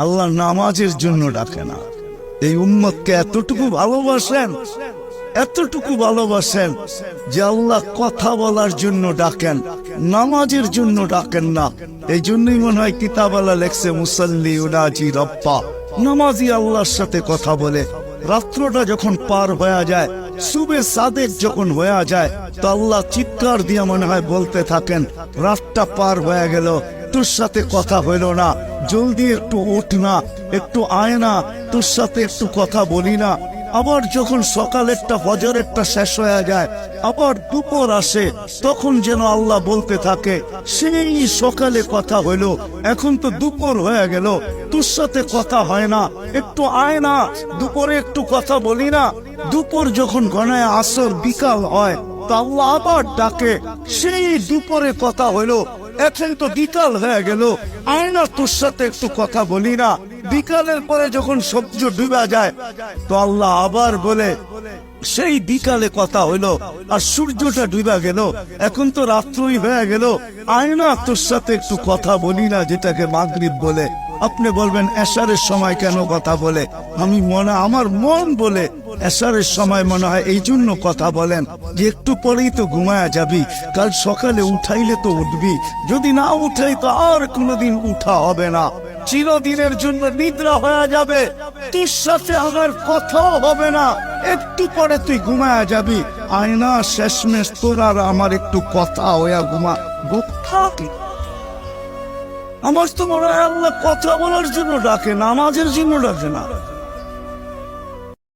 আল্লাহ নামাজের জন্য ডাকে না। এই উম্মতকে এতটুকু ভালোবাসেন যে আল্লাহ কথা বলার জন্য ডাকেন, নামাজের জন্য ডাকেন না। এই জন্যই মনে হয় কিতাবালা লেখছে মুসাল্লি উনাজি রব্বা, নামাজি আল্লাহর সাথে কথা বলে। রাত্রটা যখন পার হয়ে যায়, সুবে সাদেক যখন হয়ে যায়, তো আল্লাহ চিৎকার দিয়ে মনে হয় বলতে থাকেন, রাতটা পার হয়ে গেল, তোর সাথে কথা হইল না, জলদি একটু উঠ না, একটু আয় না, তোর সাথে একটু কথা বলি না। আবার যখন সকালেরটা ফজরেরটা শেষ হয়ে যায়, আবার দুপুর আসে, তখন যেন আল্লাহ বলতে থাকে, সেই সকালে কথা হইল, এখন তো দুপুর হয়ে গেল, তোর সাথে কথা হয় না, একটু আয় না, দুপুরে একটু কথা বলি না। দুপুর যখন গণায় আসর বিকাল হয়, তো আল্লাহ আবার ডাকে, সেই দুপুরে কথা হইল, এখন তো বিকাল হয়ে গেল, আয় না, তোর সাথে একটু কথা বলি না। বিকালের পরে যখন সূর্য ডুবে যায়, তো আল্লাহ আবার বলে, সেই বিকালে কথা হইলো, আর সূর্যটা ডুবে গেল, এখন তো রাত্রই হয়ে গেল, আয় না, তোর সাথে একটু কথা বলি না, যেটাকে মাগরিব বলে। আপনি বলবেন এশারের সময় কেন কথা বলে? আমার মন বলে এশারের সময় মনে হয় এই জন্য কথা বলেন যে একটু পরেই তো ঘুমায়া যাবি, কাল সকালে উঠাইলে তো উঠবি, যদি না উঠাই তো আর কোনোদিন উঠা হবে না, চিরদিনের জন্য নিদ্রা হয়ে যাবে, তোর সাথে আমার কথাও হবে না, একটু পরে তুই ঘুমায়া যাবি। আয়না শেষমেশ তোর আর আমার একটু কথা হইয়া ঘুমা। আমার তো মনে হয় আল্লাহ কথা বলার জন্য ডাকে, নামাজের জন্য ডাকে না।